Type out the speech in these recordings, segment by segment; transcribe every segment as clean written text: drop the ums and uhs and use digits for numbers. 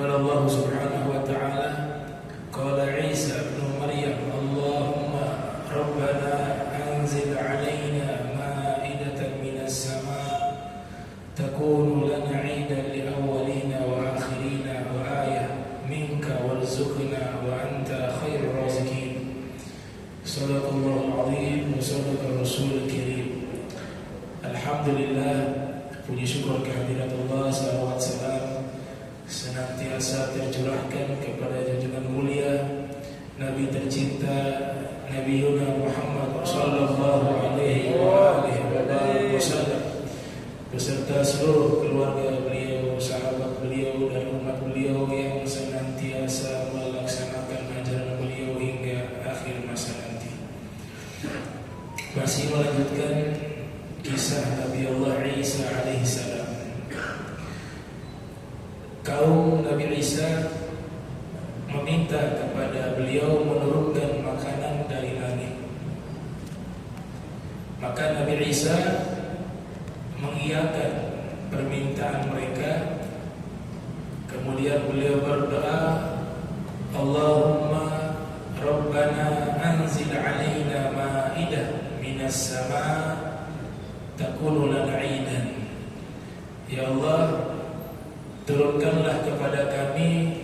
قال الله سبحانه وتعالى قال عيسى ابن مريم اللهم ربنا أنزل علينا مائدة من السماء تكون لنا عيدا لأولين وآخرين وآية منك وارزقنا وأنت خير الرازقين صدق الله العظيم وصدق الرسول الكريم. Alhamdulillah, puji syukur kehadirat Allah, salawat salam senantiasa tercurahkan kepada junjungan mulia Nabi tercinta Nabi Muhammad sallallahu alaihi wasallam beserta seluruh keluarga beliau, sahabat beliau dan umat beliau yang senantiasa melaksanakan ajaran beliau hingga akhir masa nanti. Masih melanjutkan kisah Nabi Allah Isa alaihissalam. Kaum Nabi Isa meminta kepada beliau menurunkan makanan dari langit. Maka Nabi Isa mengiyakan permintaan mereka. Kemudian beliau berdoa, Allahumma Rabbana anzil alaina ma'idah minas sama' takunu lana 'idan. Ya Allah, turunkanlah kepada kami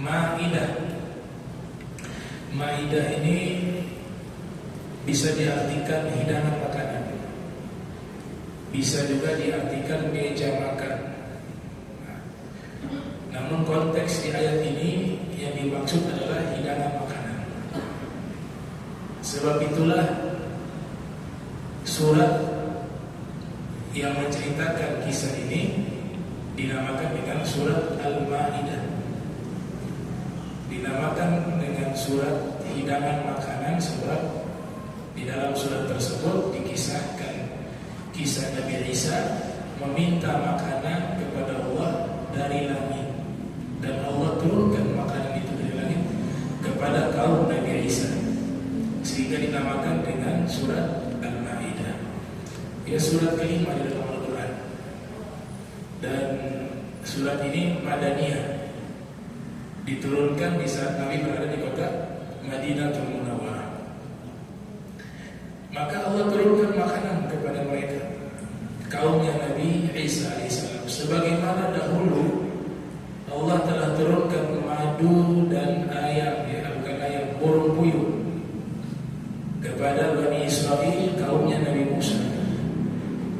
ma'idah. Ma'idah ini bisa diartikan hidangan makanan, bisa juga diartikan meja makan. Namun konteks di ayat ini yang dimaksud adalah hidangan makanan. Sebab itulah surat yang menceritakan kisah ini dinamakan dengan surat Al-Ma'idah. Dinamakan dengan surat hidangan makanan sebab di dalam surat tersebut dikisahkan kisah Nabi Isa meminta makanan kepada Allah dari langit, dan Allah turunkan makanan itu dari langit kepada kaum Nabi Isa, sehingga dinamakan dengan surat Al-Ma'idah. Ya, surat kelima di dalam Al-Quran, dan surat ini Madaniyah, diturunkan di saat Nabi berada di kota Madinatul Munawwarah. Maka Allah turunkan makanan kepada mereka, kaumnya Nabi Isa alaihissalam. Sebagaimana dahulu Allah telah turunkan madu dan ayam, ya bukan ayam, burung puyuh kepada Bani Israel, kaumnya Nabi Musa.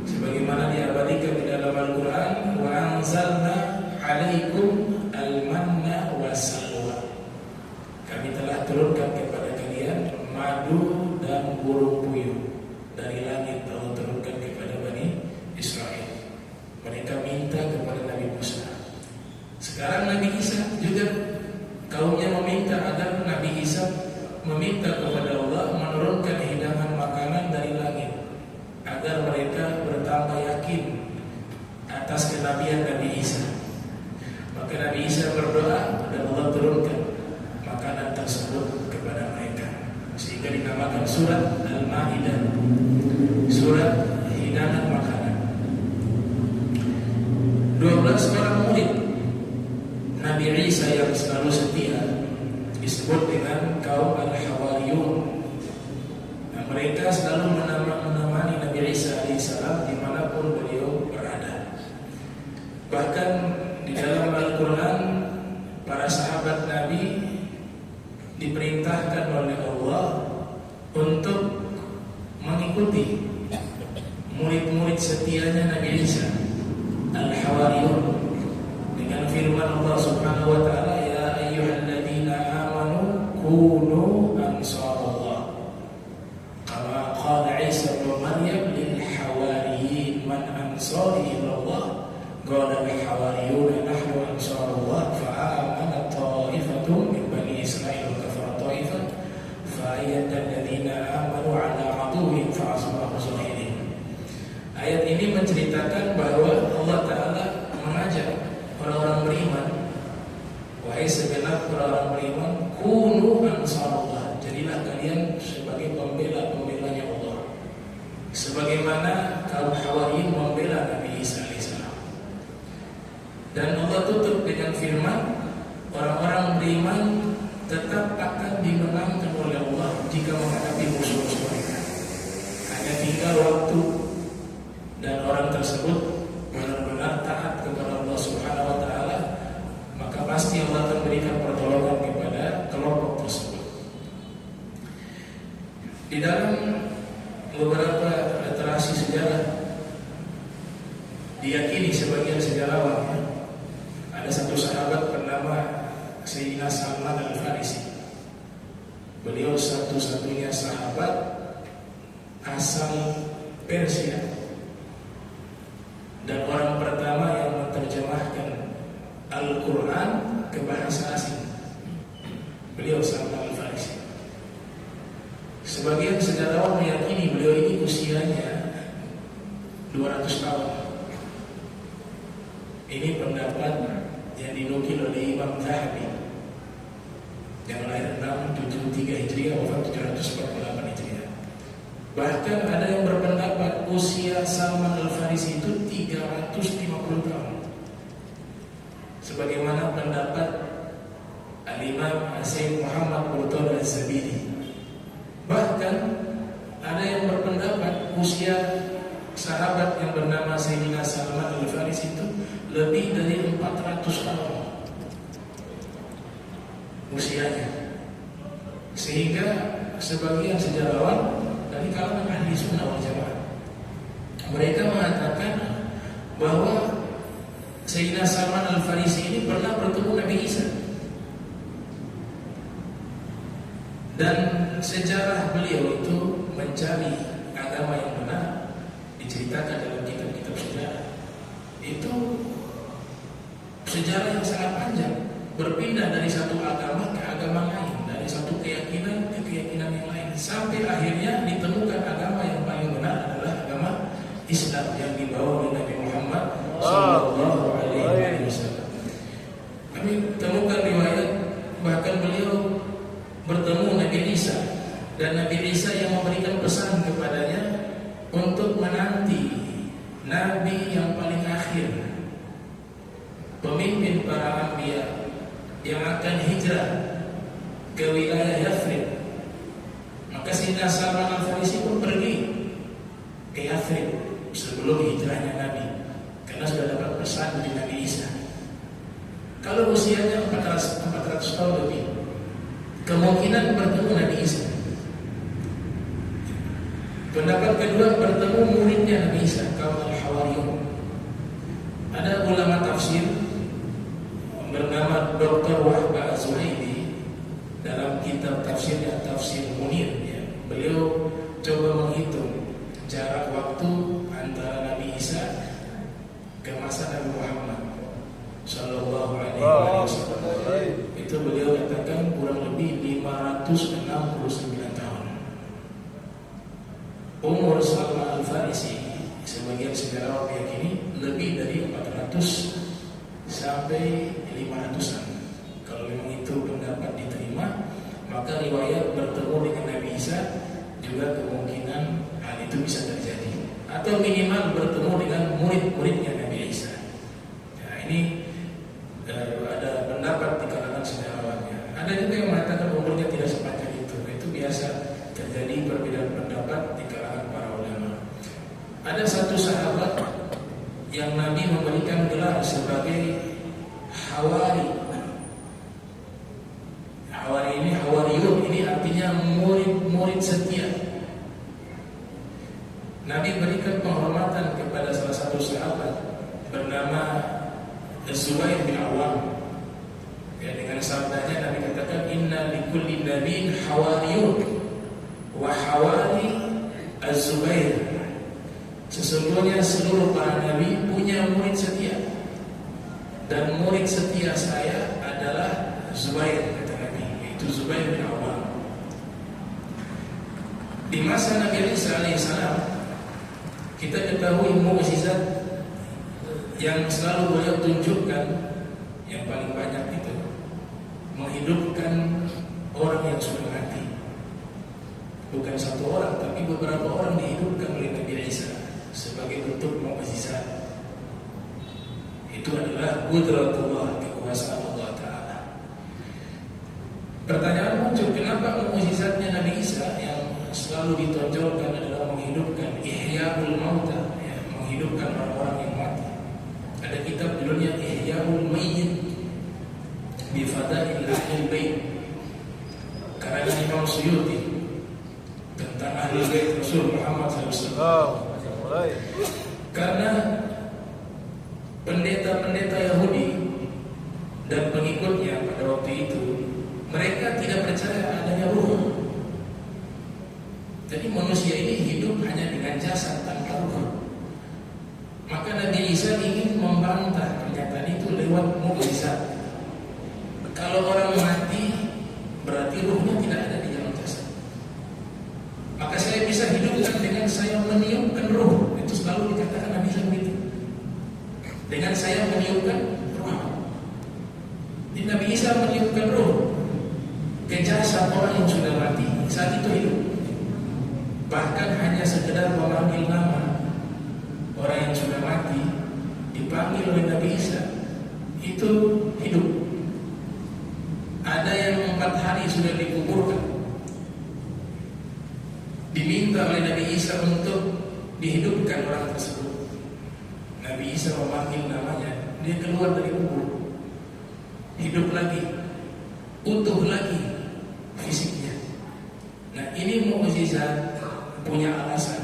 Sebagaimana diabadikan di dalam Al-Quran, wa anzalna alaikum al-manna wassalwa. Kami telah turunkan kepada kalian madu dan burung puyuh dari langit. Allah turunkan kepada Bani Israel. Mereka minta kepada Nabi Musa. Sekarang Nabi Isa juga kaumnya meminta agar Nabi Isa meminta kepada Allah menurunkan hidangan makanan dari langit agar mereka bertambah yakin atas kenabian Nabi Isa. Maka Nabi Isa berdoa dan Allah turunkan makanan tersebut kepada mereka, sehingga dinamakan surat Al-Ma'idah, surat hidangan makanan. 12 orang murid Nabi Isa yang selalu setia disebut dengan kaum Al-Hawariyun. Nah, mereka selalu menemani Nabi Isa alaihissalam dimanapun beliau berada. Bahkan di dalam Al-Quran, para sahabat Nabi diperintahkan oleh Allah untuk mengikuti murid-murid setianya Nabi Isa Al-Hawariyun dengan firman Allah Subhanahu wa taala, ya ayyuhalladzina amanu kunu ansarallah kama qala Isa ibn Maryam lil hawariyin man ansari ila Allah qala al hawariyun nahnu ansarullah fa amanat ta'ifatun min bani Israil wa kafara ta'ifah fa ayyadal ladzina amanu ala aduwwihim fa asbahu zahirin. Ayat ini menceritakan bahwa Allah Ta'ala mengajak orang-orang beriman, wahai segenap orang-orang beriman, kunu ansarullah, jadilah kalian sebagai pembela-pembelanya Allah, sebagaimana kaum Hawariyin membela Nabi Isa alaihissalam. Dan Allah tutup dengan firman, orang-orang beriman tetap akan dimenangkan oleh Allah jika menghadapi musuh-musuh mereka. Hanya tinggal waktu dan orang tersebut benar-benar taat kepada Allah Subhanahu wa taala, maka pasti Allah akan berikan pertolongan kepada kelompok tersebut. Di dalam beberapa literasi sejarah diyakini sebagian sejarawan ada satu sahabat bernama Sayyidina Salman Al-Farisi. Beliau satu-satunya sahabat asal Persia dan orang pertama yang menerjemahkan Al-Quran ke bahasa asing. Beliau Salman Al-Farisi. Sebagian sejarawan meyakini beliau ini usianya 200 tahun. Ini pendapat yang dinukil oleh Imam Zahabi yang lahir 673 Hijriah, wafat 748 Hijriah. Bahkan ada yang berpendapat usia Salman Al-Farisi itu 350 tahun. Sebagaimana pendapat Al-Imam Sayyid Muhammad Murtada Az-Zabidi. Bahkan ada yang berpendapat usia sahabat yang bernama Sayyidina Salman Al-Farisi itu lebih dari 400 tahun usianya. Sehingga sebagian sejarawan dari kalangan ahli sunnah wal jamaah, mereka mengatakan bahwa Sayyidina Salman Al-Farisi ini pernah bertemu Nabi Isa. Dan sejarah beliau itu mencari agama yang benar diceritakan dalam kitab-kitab sejarah. Itu sejarah yang sangat panjang, berpindah dari satu agama ke agama lain, dari satu keyakinan ke keyakinan yang lain, sampai akhirnya ditemukan agama yang paling benar adalah agama Islam yang dibawa oleh Nabi Muhammad Sallallahu Alaihi Wasallam. Kami temukan riwayat bahkan beliau bertemu Nabi Isa, dan Nabi Isa yang memberikan pesan kepadanya untuk menanti Nabi yang paling akhir, pemimpin para anbiya yang akan hijrah ke wilayah Yathrib. Maka Sayyidina Salman Al-Farisi pun pergi ke Yathrib sebelum hijrahnya Nabi, karena sudah dapat pesan dari Nabi Isa. Kalau usianya 400 tahun lebih, kemungkinan bertemu Nabi Isa. Pendapat kedua, bertemu muridnya Nabi Isa, kaum Al-Hawariyun. Ada ulama tafsir bernama Dr. Wahba Az-Zuhaili dalam kitab tafsirnya Tafsir Munir, ya, beliau coba menghitung jarak waktu antara Nabi Isa ke masa Nabi Muhammad Sallallahu Alaihi Wasallam. Itu beliau katakan kurang lebih 569 tahun. Umur Salman Al-Farisi sebagian sejarawan meyakini lebih dari 400 sampai 500-an. Kalau memang itu pendapat diterima, maka riwayat bertemu dengan Nabi Isa juga kemungkinan hal itu bisa terjadi, atau minimal bertemu dengan murid-muridnya Nabi Isa. Nah, ini ada pendapat di kalangan sejarawannya. Ada juga yang mengatakan umurnya tidak sepanjang itu. Itu biasa terjadi perbedaan pendapat di kalangan para ulama. Ada satu sahabat yang Nabi memberikan gelar sebagai Hawari. Hawari ini, Hawariyun ini artinya murid-murid setia. Nabi berikan penghormatan kepada salah satu sahabat bernama Zubair bin Awam. Ya, dengan sabdanya Nabi katakan, inna likulli nabiyyin hawariyun wa hawari Az-Zubair. Sesungguhnya seluruh para nabi punya murid setia, dan murid setia saya adalah Zubair, kata Nabi, yaitu Zubair bin Awam. Di masa Nabi Isa alaihissalam, kita ketahui mukjizat yang selalu beliau tunjukkan yang paling banyak itu menghidupkan orang yang sudah mati. Bukan satu orang, tapi beberapa orang dihidupkan oleh Nabi Isa sebagai bentuk mukjizat. Itu adalah qudratullah, kekuasaan Allah Ta'ala. Pertanyaan muncul, kenapa mukjizatnya Nabi Isa yang selalu ditonjolkan adalah menghidupkan, ihya'ul mauta, ya, menghidupkan orang-orang yang mati. Ada kitab judulnya Ihya'ul Mayyit bi Fadail Ahlil Bait, karena Imam Suyuti, tentang Ahlul Bait Rasul Muhammad SAW. Karena pendeta-pendeta Yahudi dan pengikutnya pada waktu itu, mereka tidak percaya adanya ruh. Jadi manusia ini hidup hanya dengan jasad tanpa ruh. Maka Nabi Isa ingin membantah pernyataan itu lewat mukjizat. Kalau orang mati, berarti ruhnya tidak ada di dalam jasad. Maka saya bisa hidupkan dengan saya meniupkan ruh. Itu selalu dikatakan Nabi Isa begitu. Dengan saya meniupkan ruh. Jadi Nabi Isa meniupkan ruh ke jasad orang yang sudah mati, saat itu hidup. Bahkan hanya sekedar memanggil nama orang yang sudah mati, dipanggil oleh Nabi Isa, itu hidup. Ada yang 4 hari sudah dikuburkan, diminta oleh Nabi Isa untuk dihidupkan orang tersebut. Nabi Isa memanggil namanya, dia keluar dari kubur, hidup lagi, utuh lagi fisiknya. Nah, ini mukjizat punya alasan.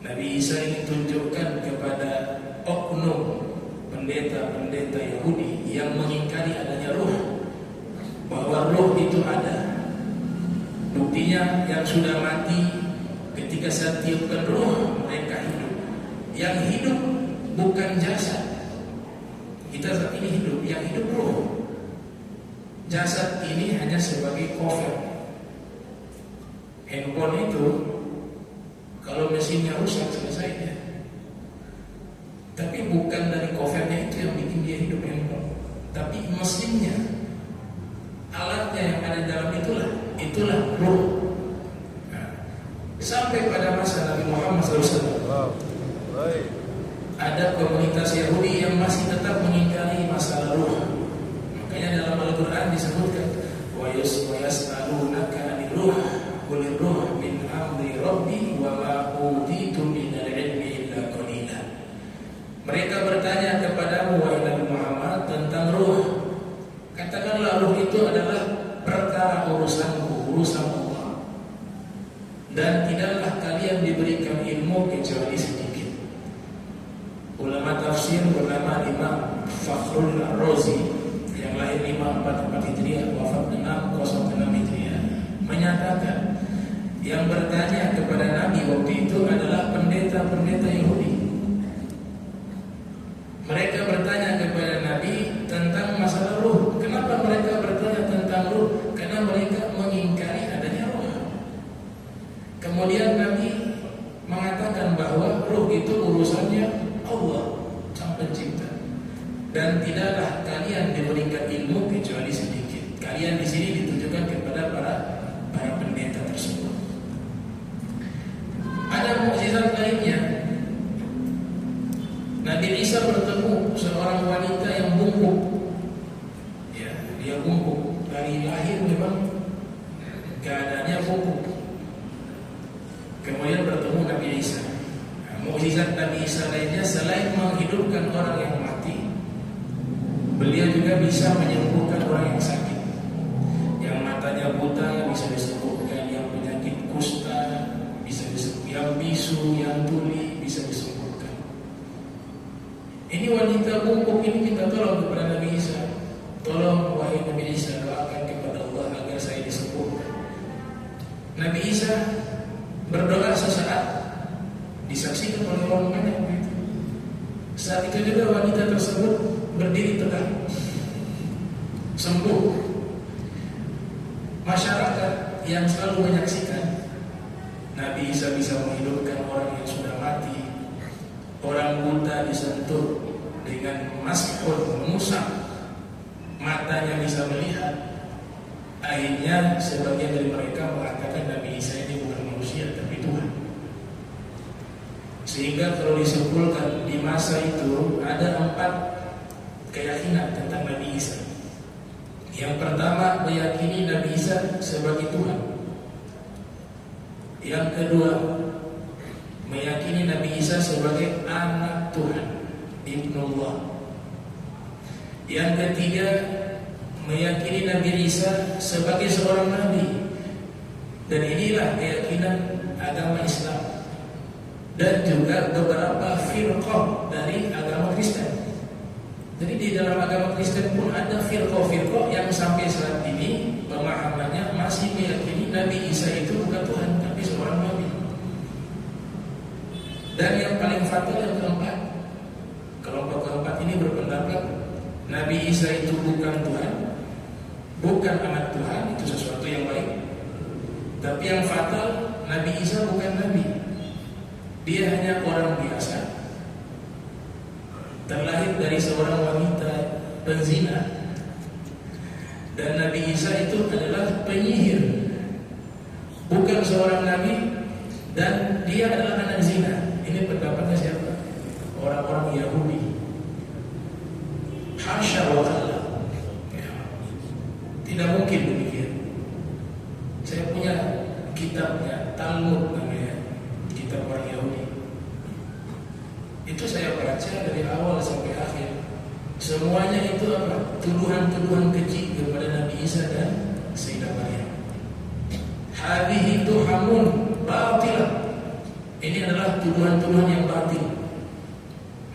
Nabi Isa ingin tunjukkan kepada oknum pendeta-pendeta Yahudi yang mengingkari adanya ruh, bahwa ruh itu ada. Buktinya yang sudah mati, ketika saya tiupkan ruh, mereka hidup. Yang hidup bukan jasad. Kita saat ini hidup, yang hidup ruh. Jasad ini hanya sebagai cover. Handphone itu kalau mesinnya rusak selesai dia. Tapi bukan dari covernya itu yang bikin dia hidup handphone, tapi mesinnya, alatnya yang ada di dalam itulah ruh. Nah, sampai pada masa Nabi Muhammad SAW, ada komunitas Yahudi yang masih tetap mengingkari masalah ruh. Makanya dalam Al-Quran disebutkan, wa yas'alunaka 'anil ruh qul ruh min amri rabbi wa ma utitum minal ilmi illa qalila. Mereka bertanya kepadamu wahai Nabi Muhammad tentang ruh. Katakanlah ruh itu adalah perkara urusanku, urusan Allah. Dan tidaklah kalian diberikan ilmu kecuali sedikit. Ulama tafsir bernama Imam Fakhrul Ar-Razi yang lahir 544 Hijriah, wafat 606 Hijriah, menyatakan yang bertanya kepada Nabi waktu itu adalah pendeta-pendeta Yahudi. Mereka bertanya kepada Nabi tentang masalah ruh. Kenapa mereka bertanya tentang ruh? Karena mereka mengingkari adanya ruh. Kemudian Nabi mengatakan bahwa ruh itu urusannya Allah, Sang Pencipta. Dan tidaklah kalian diberikan ilmu kecuali sedikit. Kalian di sini ditujukan kepada para pendeta tersebut. Ada mukjizat lainnya. Nabi Isa bertemu seorang wanita yang bungkuk. Ya, dia bungkuk dari lahir, memang keadaannya bungkuk. Kemudian bertemu Nabi Isa. Nah, mukjizat Nabi Isa lainnya selain menghidupkan orang yang mati, beliau juga bisa menyembuhkan orang yang sakit. Yang matanya buta bisa disembuhkan, yang penyakit kusta bisa disembuhkan, yang bisu, yang tuli bisa disembuhkan. Ini wanita bungkuk ini minta tolong kepada Nabi Isa. Tolong wahai Nabi Isa, doakan kepada Allah agar saya disembuhkan. Nabi Isa berdoa sesaat, disaksikan oleh orang banyak begitu. Saat itu juga wanita tersebut berdiri tegak, sembuh. Masyarakat yang selalu menyaksikan Nabi Isa bisa menghidupkan orang yang sudah mati, orang buta disentuh dengan mashul, mengusap, matanya bisa melihat. Akhirnya sebagian dari mereka mengatakan Nabi Isa ini bukan manusia tapi Tuhan. Sehingga kalau disimpulkan di masa itu ada 4 keyakinan tentang Nabi Isa. Yang pertama, meyakini Nabi Isa sebagai Tuhan. Yang kedua, meyakini Nabi Isa sebagai anak Tuhan, Ibnullah. Yang ketiga, meyakini Nabi Isa sebagai seorang nabi. Dan inilah keyakinan agama Islam dan juga beberapa firqah dari agama Kristen. Jadi di dalam agama Kristen pun ada firqah-firqah yang sampai saat ini pemahamannya masih meyakini Nabi Isa itu bukan Tuhan tapi seorang nabi. Dan yang paling fatal yang keempat, kelompok keempat ini berpendapat Nabi Isa itu bukan Tuhan, bukan anak Tuhan, itu sesuatu yang baik. Tapi yang fatal, Nabi Isa bukan nabi. Dia hanya orang biasa, terlahir dari seorang wanita penzina. Dan Nabi Isa itu adalah penyihir, bukan seorang nabi. Dan dia adalah anak zina. Ini pendapatnya siapa? Orang-orang Yahudi. Hasya wa kalla. Tidak mungkin demikian. Saya punya kitabnya, Talmud namanya, kitab orang Yahudi. Itu saya baca dari awal sampai akhir. Semuanya itu apa? Tuduhan-tuduhan keji kepada Nabi Isa dan Sayyidah Maryam. Hadhihi tuhamun batilah. Ini adalah tuduhan-tuduhan yang batil.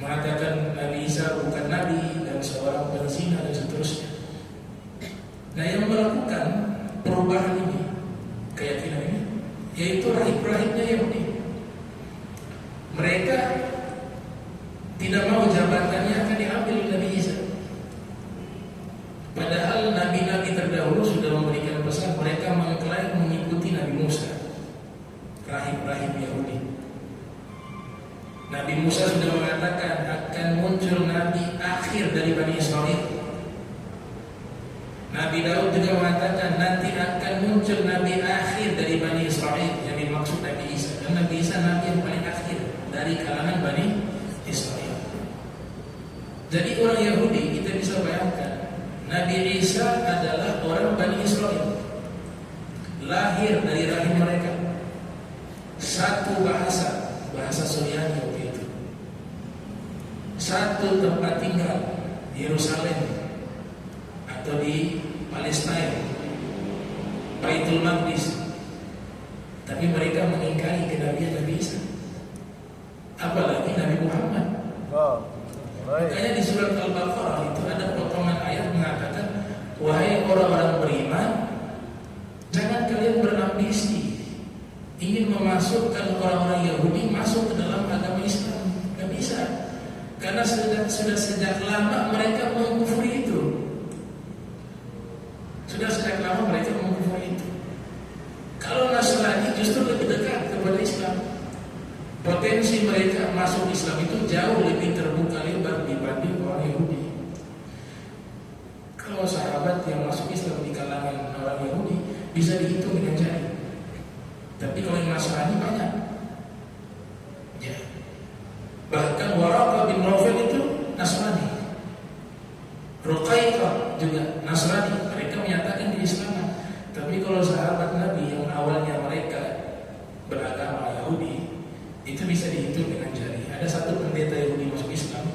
Mengatakan Nabi Isa bukan nabi dan seorang penzina dan seterusnya. Nah, yang melakukan perubahan ini, keyakinan ini, yaitu rahib-rahibnya Yahudi. Mereka tidak mau jabatannya akan diambil Nabi Isa. Padahal nabi-nabi terdahulu sudah memberikan pesan, mereka mengklaim mengikuti Nabi Musa. Rahib-rahib Yahudi. Nabi Musa sudah mengatakan akan muncul nabi akhir dari Bani Israel. Nabi Daud juga mengatakan nanti akan muncul nabi akhir dari Bani Israel, yang dimaksud Nabi Isa. Dan Nabi Isa nabi yang paling akhir dari kalangan Bani Israel. Jadi orang Yahudi, kita bisa bayangkan Nabi Isa adalah orang Bani Israel, lahir dari rahim mereka, satu bahasa, bahasa Suryani waktu itu, satu tempat tinggal, Yerusalem atau di Palestina, Baitul Maqdis. Tapi mereka mengingkari kenabian Nabi Isa, apalagi Nabi Muhammad. Makanya di surat Al-Baqarah itu ada potongan ayat mengatakan, wahai orang-orang beriman, jangan kalian berambisi ingin memasukkan orang-orang Yahudi masuk ke dalam agama Islam. Gak bisa, karena sudah sejak lama mereka mengkufuri itu. Sudah sejak lama mereka mengkufuri itu. Kalau Nasrani justru lebih dekat kepada Islam. Potensi mereka masuk Islam itu jauh lebih terbuka lebar dibanding orang Yahudi. Kalau sahabat yang masuk Islam di kalangan orang Yahudi bisa dihitung dengan jari. Tapi kalau yang Nasrani banyak. Ya. Bahkan Waraqah bin Nawfal itu Nasrani. Ruqayyah juga Nasrani. Mereka menyatakan di Islam. Tapi kalau sahabat Nabi yang awalnya mereka beragama Yahudi, itu bisa dihitung dengan jari. Ada satu pendeta Yahudi masuk Islam,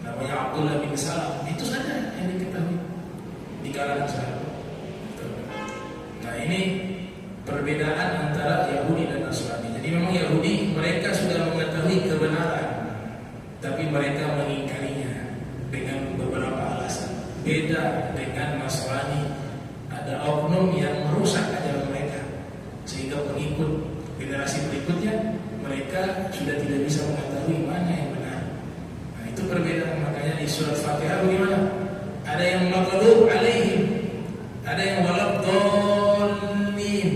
namanya Abdullah bin Salam. Itu saja yang diketahui di kalangan sahabat. Nah, ini perbedaan antara Yahudi dan Nasrani. Jadi memang Yahudi mereka sudah mengetahui kebenaran, tapi mereka mengingkarinya dengan beberapa alasan. Beda dengan Nasrani, ada oknum yang merusak ajaran mereka, sehingga pengikut generasi berikutnya mereka sudah tidak bisa mengetahui mana yang benar. Nah, itu perbedaan. Makanya di surat Fatihah bagaimana? Ada yang maghdub alaihim, ada yang waladhdallin.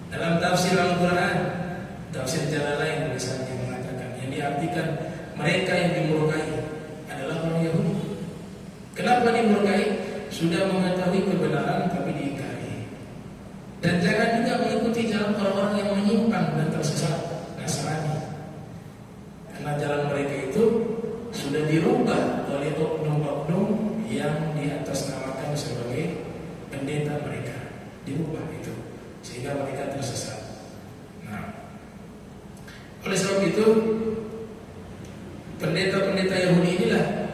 Dalam tafsir Al-Quran, tafsir Jalalain misalnya mengatakan, yang diartikan mereka yang dimurkai adalah orang Yahudi. Kenapa dimurkai? Sudah mengetahui kebenaran tapi diingkari. Dan jangan juga mengikuti jalan orang-orang yang menyimpang dan tersesat, Nasrani. Karena jalan mereka itu sudah dirubah oleh oknum-oknum yang diatasnamakan sebagai pendeta mereka. Dirubah itu sehingga mereka tersesat. Nah, oleh sebab itu pendeta-pendeta Yahudi inilah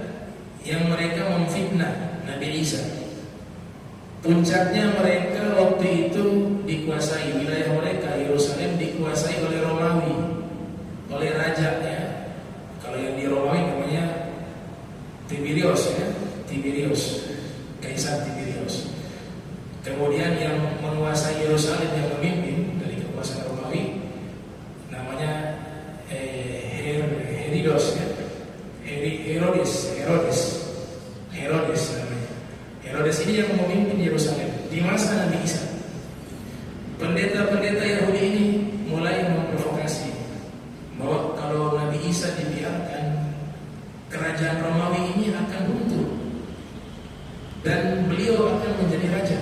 yang mereka memfitnah Nabi Isa. Puncaknya mereka waktu itu dikuasai, wilayah mereka Yerusalem dikuasai oleh Romawi, oleh raja ya. Kalau yang di Romawi namanya Tiberius ya, Tiberius, Kaisar Tiberius. Kemudian yang menguasai Yerusalem yang memimpin dari kekuasaan Romawi namanya Herodes ya. Herodes namanya. Herodes ini yang memimpin Yerusalem di masa Nabi Isa. Pendeta-pendeta Yahudi ini mulai memprovokasi bahwa kalau Nabi Isa dibiarkan, kerajaan Romawi ini akan runtuh dan beliau akan menjadi raja.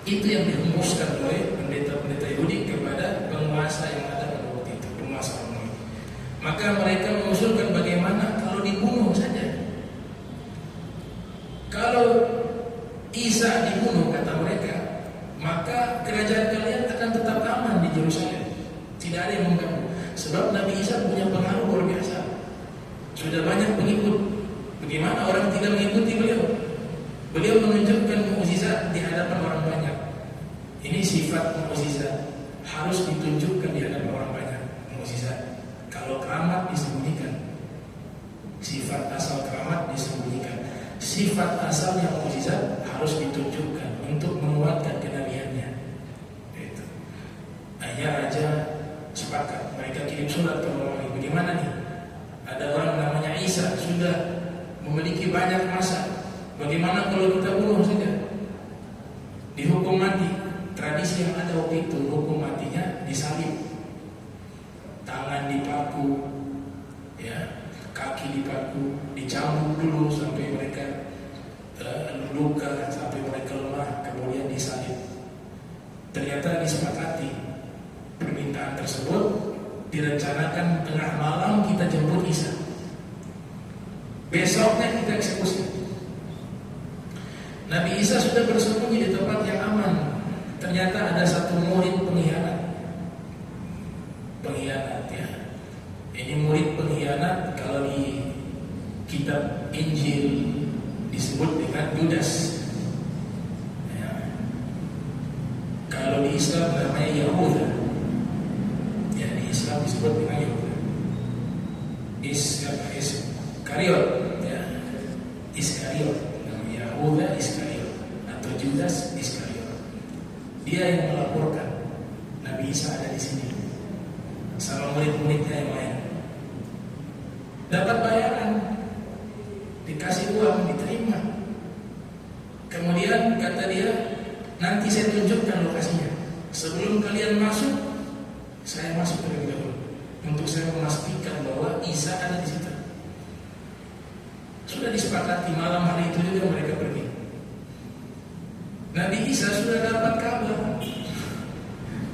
Itu yang dihembuskan oleh pendeta-pendeta Yahudi kepada penguasa yang ada pada waktu itu, penguasa Romawi. Maka mereka mengusulkan bagaimana kalau dibunuh saja. Kalau Isa dibunuh, kata mereka, maka kerajaan kalian akan tetap aman di Yerusalem. Tidak ada yang mengganggu. Sebab Nabi Isa punya pengaruh luar biasa. Sudah banyak pengikut. Bagaimana orang tidak mengikuti beliau? Beliau menunjukkan mukjizat di hadapan orang banyak. Ini sifat mukjizat, harus ditunjukkan di hadapan orang banyak. Mukjizat. Kalau keramat disembunyikan, sifat asal keramat disembunyikan. Sifat asalnya mukjizat harus ditunjukkan untuk menguatkan kenabiannya. Itu. Akhirnya raja sepakat. Mereka kirim surat ke Romawi. Bagaimana nih? Ada orang namanya Isa sudah memiliki banyak masa. Bagaimana kalau kita bunuh saja? Dihukum mati. Tradisi yang ada waktu itu, hukum matinya disalib. Tangan dipaku, ya, kaki dipaku, dicambuk dulu sampai mereka luka, sampai mereka lemah, kemudian disalib. Ternyata disepakati permintaan tersebut, direncanakan tengah malam kita jemput Isa. Besoknya kita eksekusi. Nabi Isa sudah bersembunyi di tempat yang aman. Ternyata ada satu murid pengkhianat. Pengkhianat ya. Ini murid pengkhianat kalau di kitab Injil disebut dengan Yudas. Ya. Kalau di Islam namanya Yahuda. Ya, di Islam disebut dengan Yahuda. Iskariot ya. Iskariot. Yahuda Iskariot atau Judas Iskariot. Dia yang melaporkan Nabi Isa ada di sini sama murid-muridnya yang lain. Dapat bayaran, dikasih uang, diterima. Kemudian kata dia, nanti saya tunjukkan lokasinya. Sebelum kalian masuk, saya masuk terlebih dahulu untuk saya memastikan bahwa Isa ada di situ. Sudah disepakati malam hari itu juga mereka pergi. Nabi Isa sudah dapat kabar.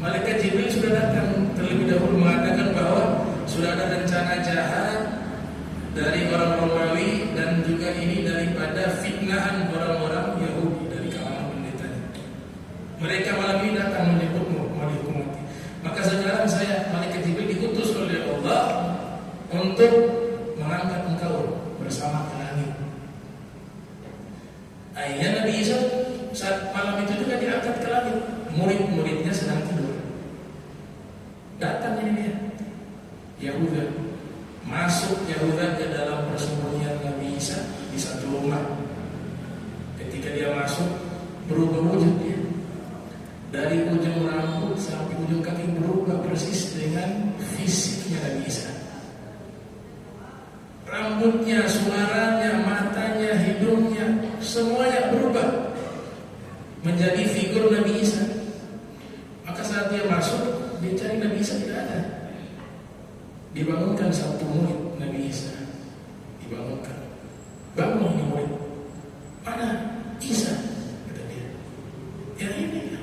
Malaikat Jibril sudah datang terlebih dahulu mengatakan bahwa sudah ada rencana jahat dari orang Romawi dan juga ini daripada fitnahan orang-orang Yahudi dari kalangan pendetanya. Mereka malam ini datang menyebutmu, mau dihukum mati. Maka sekarang saya malaikat Jibril diutus oleh Allah untuk mengangkat engkau bersama ke langit. Akhirnya Nabi Isa saat malam itu juga diangkat ke langit. Murid-muridnya sedang tidur. Datang ini dia, Yahuda. Masuk Yahuda ke dalam persembunyian Nabi Isa di satu rumah. Ketika dia masuk, berubah wujud dia. Dari ujung rambut sampai ujung kaki berubah persis dengan fisiknya Nabi Isa. Rambutnya, suaranya, matanya, hidungnya, semuanya berubah menjadi figur Nabi Isa. Maka saat dia masuk, dia cari Nabi Isa, tidak ada. Dibangunkan satu murid Nabi Isa. Dibangunkan. Bangun ini murid. Mana Isa? Kata dia. Ya ini.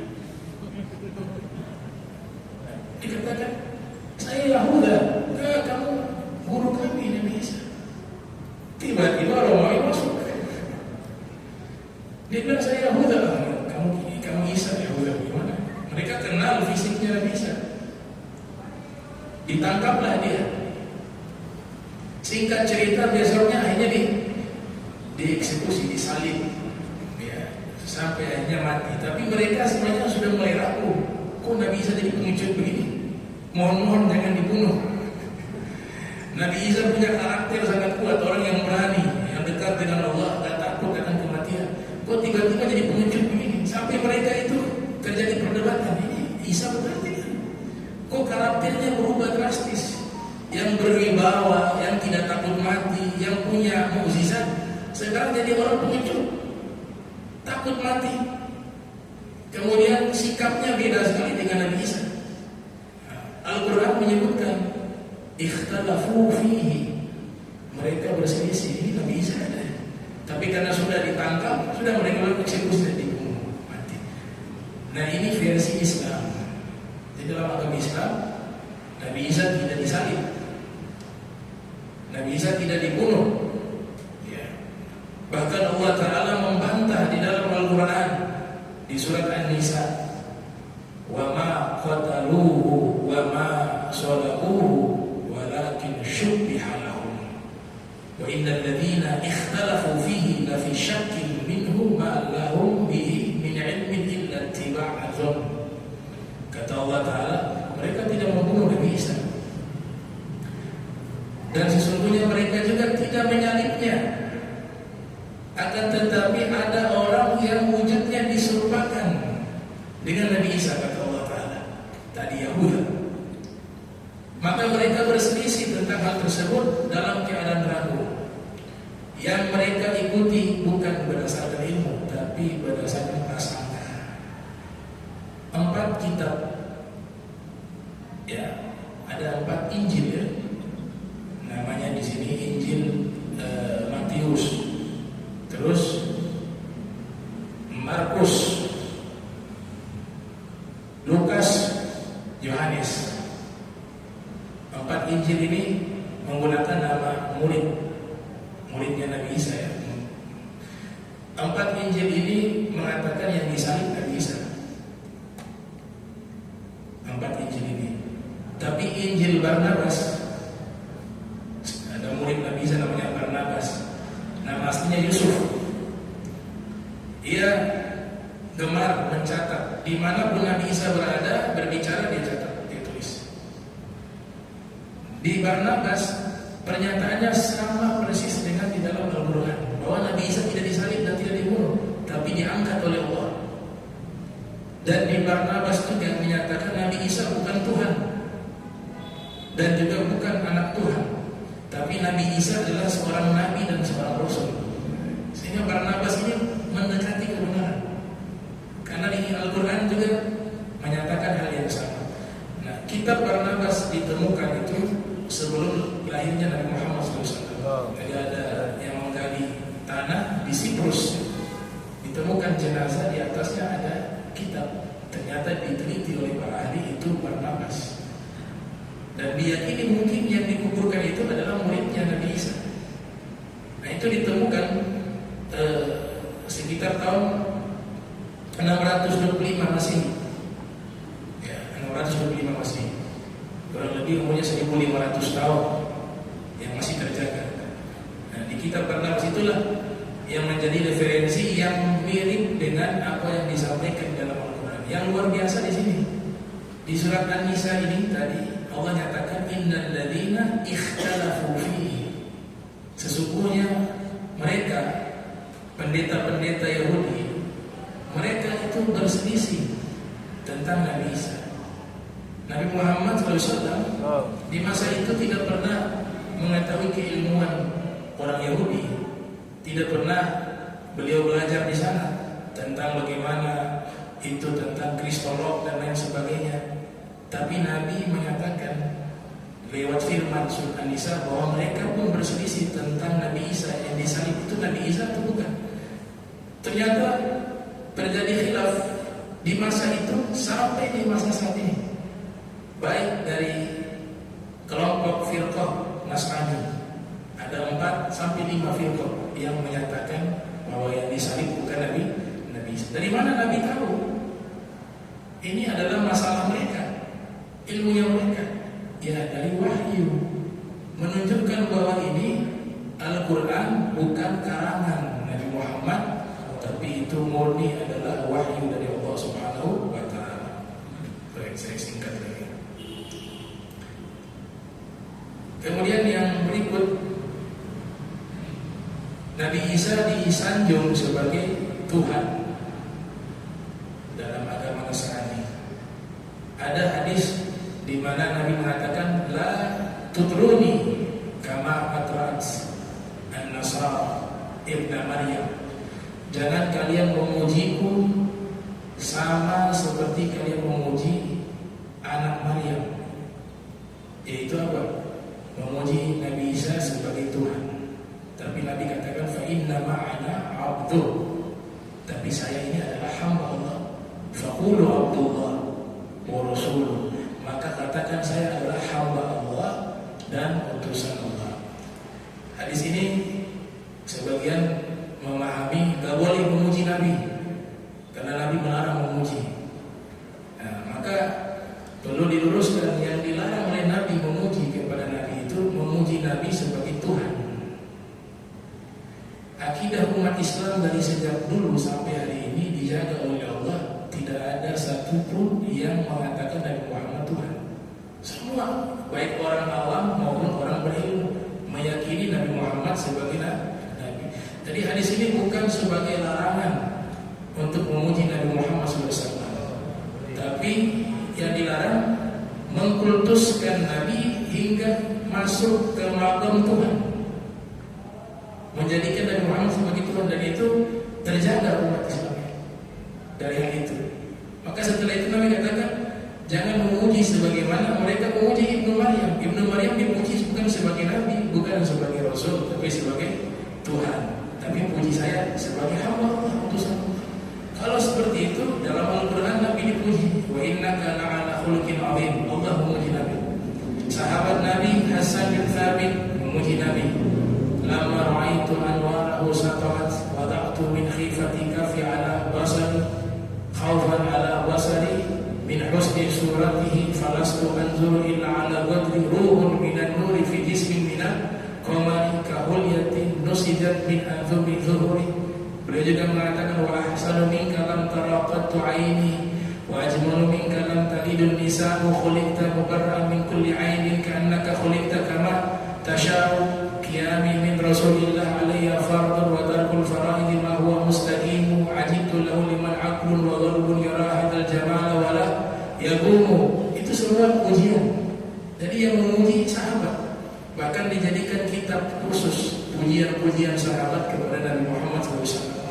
Dikatakan, saya Yahuda. Kamu guru kami Nabi Isa. Tiba-tiba Romawi masuk. Dia bilang, saya Yahuda. Kamu Isa Yahuda gimana? Mereka kenal fisiknya Nabi Isa. Ditangkaplah dia. Singkat cerita, besoknya akhirnya dieksekusi, disalib, ya, sampai akhirnya mati. Tapi mereka sebenarnya sudah mulai ragu. Kok Nabi Isa jadi pengecut begini? Mohon jangan dibunuh. Nabi Isa punya karakter sangat kuat, orang yang berani, yang dekat dengan Allah, dan takut akan kematian. Kok tiba-tiba jadi pengecut begini? Sampai mereka itu terjadi perdebatan, ini Isa betul tidak? Kok karakternya berubah drastis? Yang berwibawa, yang tidak takut mati, yang punya mukjizat, sekarang jadi orang pengecut, takut mati. Kemudian sikapnya beda sekali dengan Nabi Isa. Al-Quran menyebutkan ikhtalafu fihi, mereka berselisih, ini Nabi Isa ada. Tapi karena sudah ditangkap, sudah mereka eksekusi dan dibunuh mati. Nah, ini versi Islam. Jadi dalam agama Islam, Nabi Isa tidak disalib, Nabi Isa tidak dibunuh, ya. Bahkan Allah Ta'ala membantah di dalam Al-Quran di surat An-Nisa, wa ma qataluhu wa ma salabuhu walakin syubbiha lahum wa innal ladzina ikhtalafu fihi la fi syakkin minhu ma lahum bihi min ilmin illa ittiba'a dzann. Kata Allah Ta'ala, mereka tidak membunuh Nabi Isa, dan sesungguhnya mereka juga tidak menyalibnya. Akan tetapi ada orang yang wujudnya diserupakan dengan Nabi Isa, kata Allah Ta'ala, tadi Yahuda. Maka mereka berselisih tentang hal tersebut dalam keadaan ragu. Yang mereka ikuti bukan berdasarkan ilmu, tapi berdasarkan prasangka. 4 kitab, ya, ada 4 Injil, ya. Namanya di sini Injil Matius, terus Markus, Lukas, Yohanes. 4 Injil ini menggunakan nama muridnya Nabi Isa, ya. 4 Injil ini mengatakan yang disalib Nabi Isa. 4 Injil ini. Tapi Injil Barnabas, ada murid Nabi Isa namanya Barnabas, nama aslinya Yusuf. Ia gemar mencatat dimanapun Nabi Isa berada, berbicara dia catat, dia tulis. Di Barnabas pernyataannya sama persis dengan di dalam Al-Quran, bahwa Nabi Isa tidak disalib dan tidak dibunuh, tapi diangkat oleh Allah. Dan di Barnabas juga menyatakan Nabi Isa bukan Tuhan dan juga bukan anak Tuhan, tapi Nabi Isa adalah seorang nabi dan seorang rasul. Sehingga Barnabas ini mendekati kebenaran, karena di Al-Quran juga menyatakan hal yang sama. Nah, kitab Barnabas ditemukan itu sebelum lahirnya Nabi Muhammad SAW. Jadi ada yang menggali tanah di Siprus, ditemukan jenazah, di atasnya ada kitab. Ternyata diteliti oleh para ahli, itu Barnabas. Dan diyakini mungkin yang dikuburkan itu adalah muridnya Nabi Isa. Nah, itu ditemukan sekitar tahun 625 Masehi. Ya, 625 Masehi. Kurang lebih umurnya 1500 tahun yang masih terjaga. Nah, di kitab Barnabas itulah yang menjadi referensi yang mirip dengan apa yang disampaikan dalam Al-Quran. Yang luar biasa di sini, di surat An-Nisa ini tadi Allah nyatakan innal ladzina ikhtalafu fihi, sesungguhnya mereka pendeta-pendeta Yahudi, mereka itu berselisih tentang Nabi Isa. Nabi Muhammad SAW di masa itu tidak pernah mengetahui keilmuan orang Yahudi, tidak pernah beliau belajar di sana tentang bagaimana itu, tentang kristolog dan lain sebagainya. Tapi Nabi menyatakan lewat firman surat An-Nisa bahwa mereka pun berselisih tentang Nabi Isa yang disalib itu Nabi Isa atau bukan. Ternyata terjadi khilaf di masa itu sampai di masa saat ini, baik dari kelompok firqah Nasrani, ada 4 sampai 5 firqah yang menyatakan bahwa yang disalib bukan Nabi Isa. Dari mana Nabi tahu? Ini adalah masalah mereka, ilmunya mereka. Ya dari wahyu, menunjukkan bahwa ini Al-Quran bukan karangan Nabi Muhammad, tapi itu murni adalah wahyu dari Allah Subhanahu wa Ta'ala. Baik, saya singkat lagi. Kemudian yang berikut, Nabi Isa disanjung sebagai Tuhan dalam agama Nasrani. Ada hadis di mana Nabi mengatakan, la tutruni kama atrat an-nasara ibna Maryam. Jangan kalian memujiku sama seperti kalian memuji anak Maryam. Yaitu apa? Memuji Nabi Isa sebagai Tuhan. Tapi Nabi katakan, fa inna ma'ana abdu. Tapi saya ini adalah hamba Allah. Faqulu abdullah wa rasuluh. Maka katakan saya adalah hamba Allah dan utusan Allah. Hadis ini sebagian memahami gak boleh memuji Nabi, karena Nabi melarang memuji. Nah, maka perlu diluruskan, yang dilarang oleh Nabi memuji kepada Nabi itu memuji Nabi sebagai Tuhan. Akidah umat Islam dari sejak dulu sampai hari ini dijaga oleh Allah. Tidak ada satupun yang mengatakan Nabi Muhammad Tuhan. Semua, baik orang awam maupun orang berilmu, meyakini Nabi Muhammad sebagai Nabi. Jadi hadis ini bukan sebagai larangan untuk memuji Nabi Muhammad SAW, tapi yang dilarang mengkultuskan Nabi hingga masuk ke makam Tuhan, menjadikan Nabi Muhammad sebagai Tuhan, dan itu terjaga umat Islam dari hal itu. Maka setelah itu Nabi katakan, jangan memuji sebagaimana mereka memuji Ibnu Maryam. Ibnu Maryam dipuji bukan sebagai Nabi, bukan sebagai Rasul, tapi sebagai Tuhan. Tapi puji saya sebagai hamba Allah, utusan Allah. Kalau seperti itu dalam Al-Quran Nabi dipuji, wa innaka la'ala khuluqin 'adzim. Allah memuji Nabi. Sahabat Nabi Hasan bin Thabit memuji Nabi. Lama ra'aitu anwarahu satarat wada'tu min khifatika fi ala basari khawfan ala basari min husni suratihi falastu anzur illa ala wadri ruhun minan nuri fi jismin minan qamari kahulyatin nusidat min anzumi zuhuri. Beliau juga mengatakan, wa ahsanu minka lam tara qattu aini wa ajmalu minka lam talidun nisa'u khuliqta mubarra'an min kulli ainin ka'annaka khuliqta kama tasha'u. Qiyami min Rasulillah alayya fardun wa darkul fara'id ma huwa mustaqimu. Ajibtu lahu liman aqlun wa qalbun yara hadzal jamala wa la yaqumu. Itu semua pujian. Jadi yang memuji sahabat, bahkan dijadikan kitab khusus pujian-pujian sahabat kepada Nabi Muhammad SAW.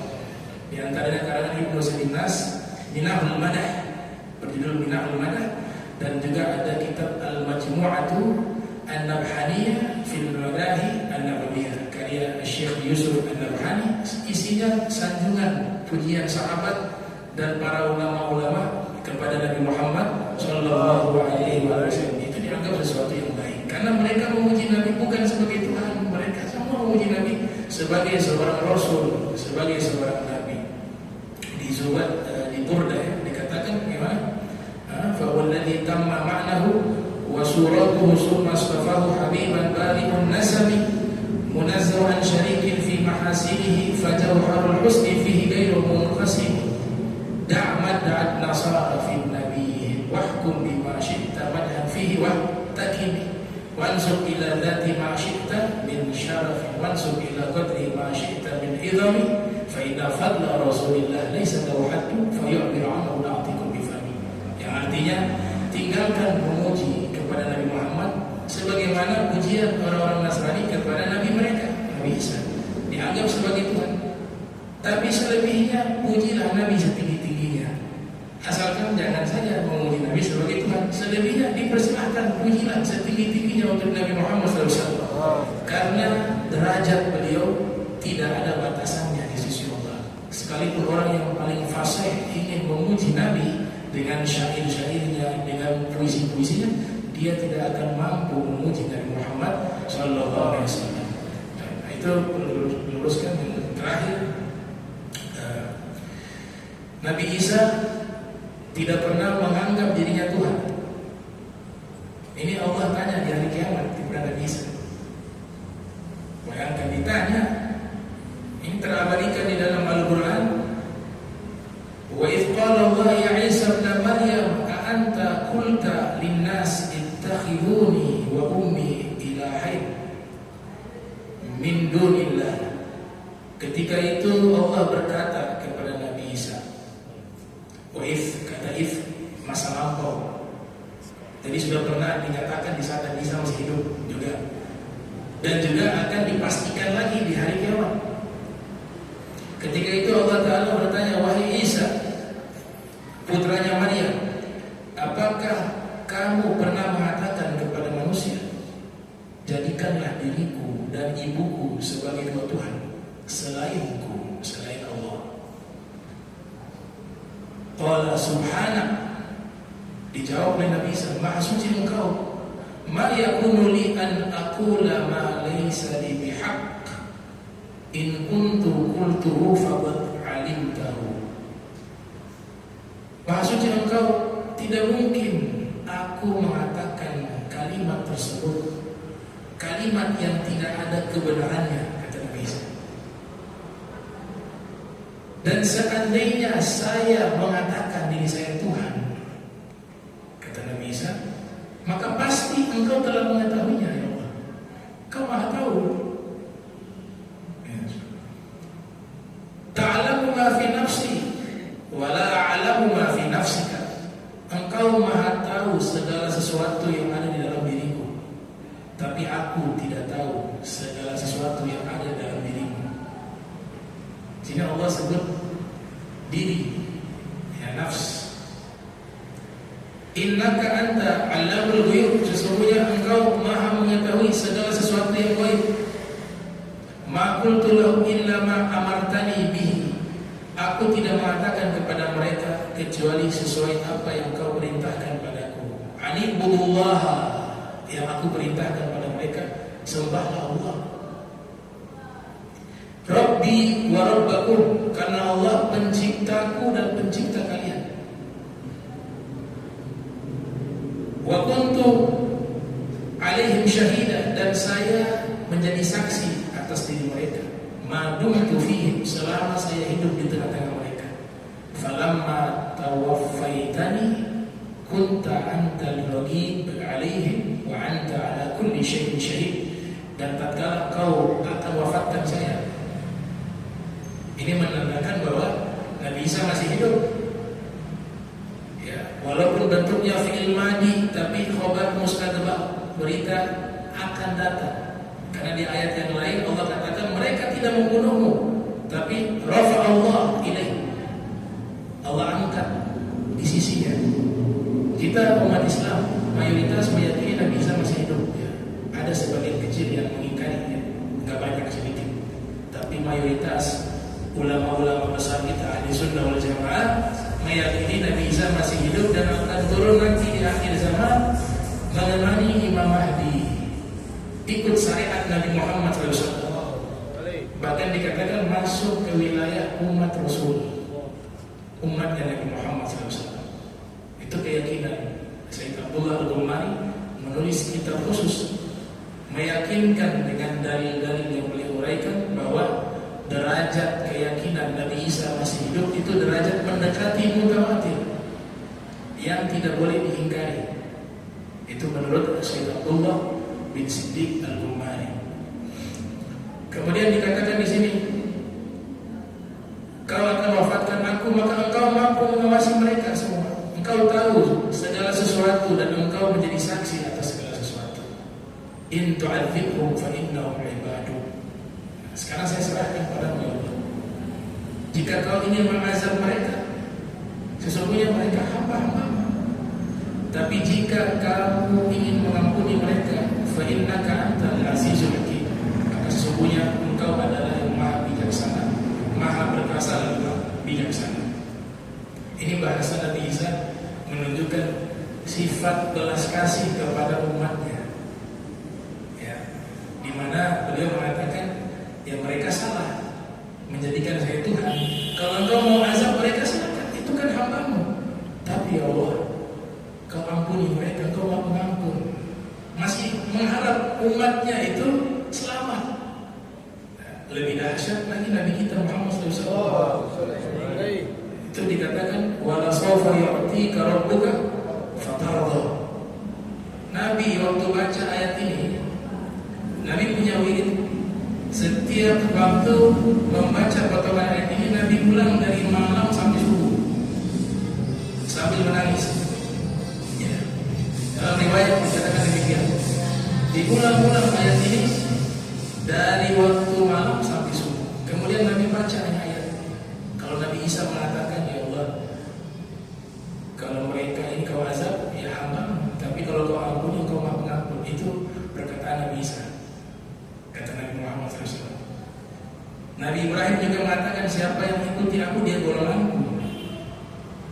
Di antaranya karangan Ibnu Sirinas, Minahul Madah, berjudul Minahul Madah, dan juga ada kitab Al-Majmu'atu An-Nabhaniyah fil Madahi An-Nabawiyah, karya Syekh Yusuf An-Nabhani. Isinya sanjungan pujian sahabat dan para ulama-ulama kepada Nabi Muhammad sallallahu alaihi wasallam. Itu dianggap sesuatu yang baik karena mereka memuji Nabi bukan sebagai Tuhan, mereka semua memuji Nabi sebagai seorang rasul, sebagai seorang nabi. Di surat di Burda dikatakan bagaimana? Fa walladzi tamma ma'nahu wa suratuhu summa astafahu habiban bari'un nasami munazzahan syarikin fi mahasinihi fajawharul husni fihi ghairu munqasim. Da'mat da'at nasara fi nabiyyi wahkum bima syi'ta madhan fihi wahtaqim wansub ila dhati ma syi'ta min syarafin wansub ila qadri ma syi'ta min idhami fa inna fadla rasulillah laysa lahu haddun fa yu'biru anhu na'tikum bifami. Yang artinya tinggalkan memuji kepada Nabi Muhammad sebagaimana pujian orang-orang Nasrani kepada Nabi mereka, Nabi Isa, dianggap sebagai Tuhan. Tapi selebihnya pujilah Nabi setinggi-tingginya. Asalkan jangan saja memuji Nabi sebagai Tuhan. Selebihnya dipersilahkan, pujilah setinggi-tingginya untuk Nabi Muhammad SAW. Karena derajat beliau tidak ada batasannya di sisi Allah. Sekalipun orang yang paling fasih ingin memuji Nabi dengan syair-syairnya, dengan puisi-puisinya, dia tidak akan mampu memuji Nabi Muhammad sallallahu alaihi wasallam. itu perlu diluruskan. Yang terakhir, Nabi Isa tidak pernah menganggap dirinya Tuhan. Ini Allah tanya di hari kiamat kepada Nabi Isa. Bayangkan ditanya, ini terabadikan di dalam Al-Quran. Wa idh qala Allah ya Isa ibn Maryam a anta qulta lin-nas ittakhiduni wa ummi ilahain min dunillah. Ketika itu Allah berkata kepada Nabi Isa. Wa idh, kata idh masa lampau. Jadi sudah pernah dinyatakan di saat Nabi Isa masih hidup juga. Dan juga akan dipastikan lagi di hari kiamat. Ketika itu Allah Ta'ala bertanya, wahai Isa, putranya Maryam, apakah kamu pernah mengatakan kepada manusia, jadikanlah diriku dan ibuku sebagai dua Tuhan selainku, selain Allah? Qala subhanak, dijawab oleh Nabi Isa, maha suci engkau. Ma yakunu li an aqula ma laysa li bihaq, in kuntu qultuhu faqad alimtahu. Maha suci engkau, tidak mungkin aku mengatakan kalimat tersebut, kalimat yang tidak ada kebenarannya, kata Nabi Isa. Dan seandainya saya mengatakan diri saya Tuhan, kata Nabi Isa, maka pasti engkau telah mengetahuinya, ya Allah. Kau maha tahu. Ta'lamu ma fi nafsi wa la a'lamu ma fi nafsika. Engkau maha tahu segala sesuatu yang ada di dalam diriku, tapi aku tidak tahu segala sesuatu yang ada dalam dirimu. Sini Allah sebut diri, ya, nafs. Innaka anta 'allamul ghuyub, sesungguhnya engkau maha mengetahui segala sesuatu yang gaib. Ma qultu lahum illa ma amartani bihi, aku tidak mengatakan kepada mereka kecuali sesuai apa yang kau perintahkan padaku. Anibudullah, yang aku perintahkan pada mereka, sembahlah Allah. Rabbi wa rabbakum, karena Allah penciptaku dan pencipta kalian. Wa kuntu alaihim syahida, dan saya menjadi saksi atas diri mereka. Ma dumtu fihim, selama saya hidup di tengah-tengah mereka. Falamma tawaffaitani kunta antal raqib alaihim wa anta ala kulli syai'in syahid. Dan tatkala kau akan wafatkan saya, ini menandakan bahwa Nabi Isa masih hidup. Walaupun bentuknya fi'il madi, tapi khobar mustaqbal, berita akan datang. Karena di ayat yang lain Allah katakan mereka tidak membunuhmu, tapi rafa Allah ilaih, Allah angkat di sisinya. Kita umat Islam mayoritas meyakini Nabi Isa masih hidup, ya. Ada sebagian kecil yang mengingkari, ya. Nggak banyak, sedikit. Tapi mayoritas ulama-ulama besar kita Ahli Sunnah wal Jamaah meyakini Nabi Isa masih hidup dan akan turun nanti di akhir zaman menemani Imam Mahdi, ikut syariat Nabi Muhammad SAW. Bahkan dikatakan masuk ke wilayah umat Rasul, umatnya Nabi Muhammad SAW. Itu keyakinan Sayyid Abdullah Al-Ghumari menulis kitab khusus meyakinkan dengan dalil-dalil yang beliau uraikan bahwa derajat keyakinan Nabi Isa masih hidup itu derajat mendekati mutawatir yang tidak boleh diingkari. Itu menurut Sayyid Abdullah bin Siddiq Al-Ghumari. Kemudian dikatakan di sini, kau akan wafatkan aku, maka engkau mampu mengawasi mereka semua. Engkau tahu segala sesuatu dan engkau menjadi saksi atas segala sesuatu. In tu'adzibhum fa innahum ibaduk. Sekarang saya serahkan padamu, ya Allah. Jika kau ingin mengazab mereka, sesungguhnya mereka hamba-hamba. Tapi jika kamu ingin mengampuni mereka, fa innaka antal azizul hakim, maka sesungguhnya engkau adalah yang maha bijaksana, maha perkasa dan bijaksana. Ini bahasa Nabi Isa menunjukkan sifat belas kasih kepada umatnya, ya, di mana beliau mengatakan umatnya itu selamat. Lebih dahsyat lagi Nabi kita Muhammad SAW. Itu dikatakan wala sawfa yu'tika rabbuka fatarda. Nabi waktu baca ayat ini, Nabi punya wirid. Setiap waktu membaca potongan ayat ini, Nabi ulang dari malam sampai subuh sambil menangis. Ya. Dalam riwayat dikatakan demikian. Diulang-ulang ayat ini dari waktu malam sampai subuh. Kemudian Nabi baca ayat. Kalau Nabi Isa mengatakan, ya Allah, kalau mereka ini kau azab, ya hamba. Tapi kalau kau ampuni, kau maha pengampun. Itu perkataan Nabi Isa. Kata Nabi Muhammad SAW. Nabi Ibrahim juga mengatakan, siapa yang ikuti aku, dia golonganku.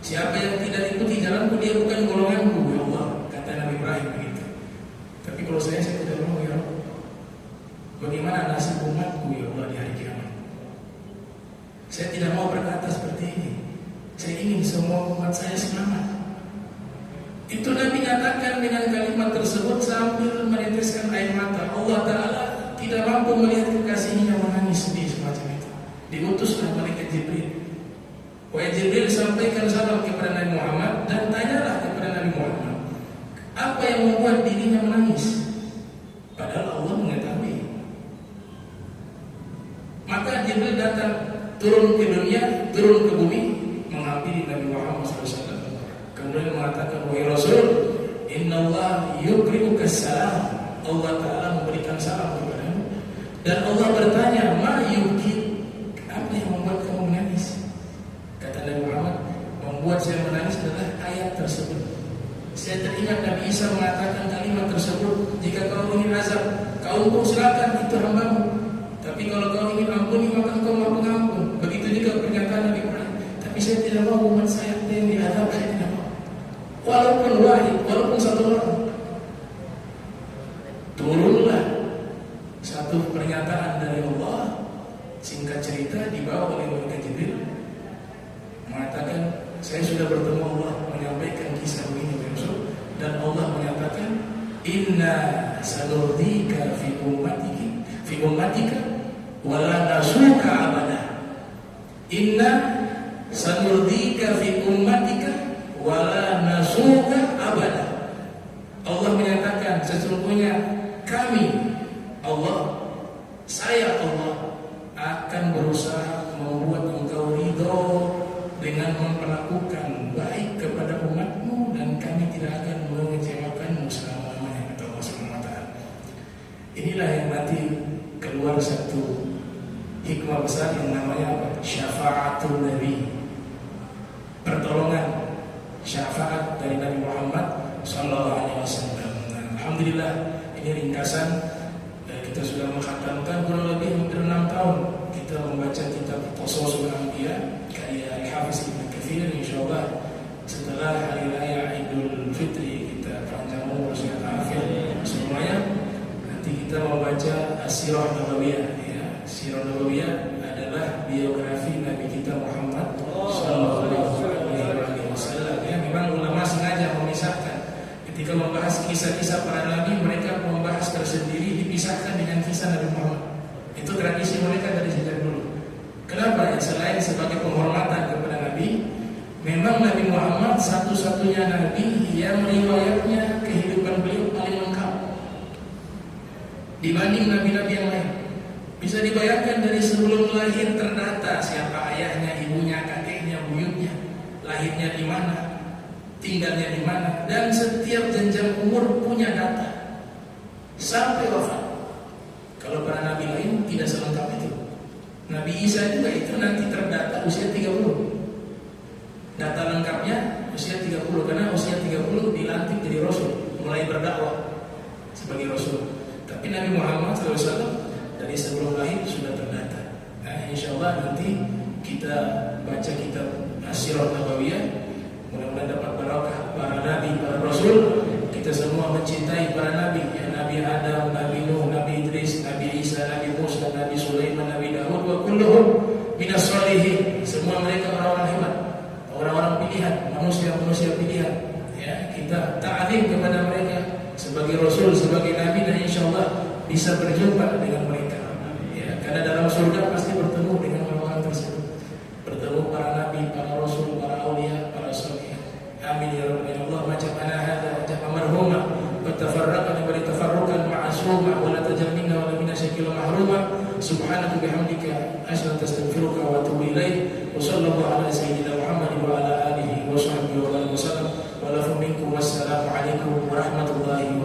Siapa yang tidak ikuti jalanku, dia bukan golonganku, ya Allah. Kata Nabi Ibrahim begitu. Tapi kalau saya tidak mau, ya Allah. Bagaimana nasib umatku, ya Allah, di hari kiamat? Saya tidak mau berkata seperti ini. Saya ingin semua umat saya selamat. Itu Nabi nyatakan dengan kalimat tersebut sambil meneteskan air mata. Allah Ta'ala tidak mampu melihat kekasihnya menangis sedih semacam itu. Diutuslah malaikat Jibril. Wahai Jibril, sampaikan salam kepada Nabi Muhammad dan tanyalah kepada Nabi Muhammad, apa yang membuat dirinya menangis? Padahal Allah mengetahui. Maka Jibril datang, turun ke dunia, turun ke bumi, menghampiri Nabi Muhammad SAW. Kemudian mengatakan, wahai Rasul, Inna Allah yukrimuka salam. Allah Ta'ala memberikan salam kepadamu. Dan Allah bertanya, ma yukir, apa yang membuat kamu menangis? Kata Nabi Muhammad, membuat saya menangis adalah ayat tersebut. Saya teringat Nabi Isa mengatakan kalimat tersebut, jika kau ingin azab kaumku, silakan, itu hambamu. Tapi kalau kau ingin ampuni, maka engkau maha pengampun. Begitu juga pernyataan Nabi Ibrahim. Tapi saya tidak mau umat saya yang diazab, saya tidak mau. Walaupun wahid, walaupun satu orang. Turunlah satu pernyataan dari Allah. Singkat cerita dibawa oleh malaikat Jibril, mengatakan, saya sudah bertemu Allah, menyampaikan kisah begini besok. Dan Allah menyatakan, Inna sanurdika fi ummatika wala nasuka abada. Inna sanurdika fi ummatika wala nasuka abada. Allah menyatakan, sesungguhnya kami, Allah, saya Allah, akan berusaha membuat engkau ridho dengan memperlakukan baik kepada umatmu, dan kami tidak akan mengecewakanmu selama-lamanya, kata Allah SWT. Inilah yang nanti keluar satu hikmah besar yang namanya apa? Syafa'atul Nabi, pertolongan, syafaat dari Nabi Muhammad SAW. Alhamdulillah, ini ringkasan. Kita sudah menghatamkan kurang lebih hampir 6 tahun kita membaca kitab Qasasul Anbiya karya Al-Hafiz Ibnu Katsir. Insyaallah setelah hari raya Idul Fitri kita panjang umur sehat afiat semuanya, nanti kita membaca As-Sirah Nabawiyah. Ya, Sirah Nabawiyah adalah biografi Nabi kita Muhammad sallallahu alaihi wasallam. Ya, memang ulama sengaja memisahkan. Ketika membahas kisah-kisah para nabi, mereka membahas tersendiri, dipisahkan dengan kisah Nabi Muhammad. Itu tradisi mereka dari sejak dulu. Kenapa? Ya, selain sebagai penghormatan kepada Nabi, memang Nabi Muhammad satu-satunya Nabi yang riwayatnya kehidupan beliau paling lengkap dibanding Nabi-Nabi yang lain. Bisa dibayangkan dari sebelum lahir terdata siapa ayahnya, ibunya, kakeknya, buyutnya, lahirnya di mana, tinggalnya di mana, dan setiap jenjang umur punya data sampai wafat. Kalau para nabi lain tidak selengkap itu. Nabi Isa juga itu nanti terdata usia 30. Data lengkapnya usia 30, karena usia 30 dilantik jadi rasul, mulai berdakwah sebagai rasul. Tapi Nabi Muhammad SAW dari sebelum lahir sudah terdata. Nah, insyaallah nanti kita baca kitab As-Sirah Nabawiyah, mudah-mudahan dapat barakah para nabi, para rasul. Kita semua mencintai para nabi, ya, Nabi Adam, Nabi Nuh, Nabi Idris, Nabi Isa, Nabi Musa, Nabi Sulaiman, Nabi Daud, wa kulluhum minas shalihin. Semua mereka orang-orang hebat, orang-orang pilihan, manusia-manusia pilihan. Ya, kita ta'zim kepada mereka sebagai sebagai Rasul, sebagai Nabi, dan insya Allah bisa berjumpa dengan mereka. Ya, karena dalam surga pasti bertemu dengan orang-orang tersebut, bertemu para Nabi, para Rasul, para aulia, para salih. Amin ya rabbal alamin. Allah maj'alna hadza jama'a marhuma wa tafarraqna wa tafarruqan ma'suma wa la tajamminna wa la minna shakila mahruma. Subhanaka bihamdika asyhadu an la ilaha illa anta astaghfiruka wa atubu ilaik. Wa sallallahu ala sayyidina Muhammad wa ala alihi wa sahbihi wa sallam. Wa lakum minkum wassalamu alaikum warahmatullahi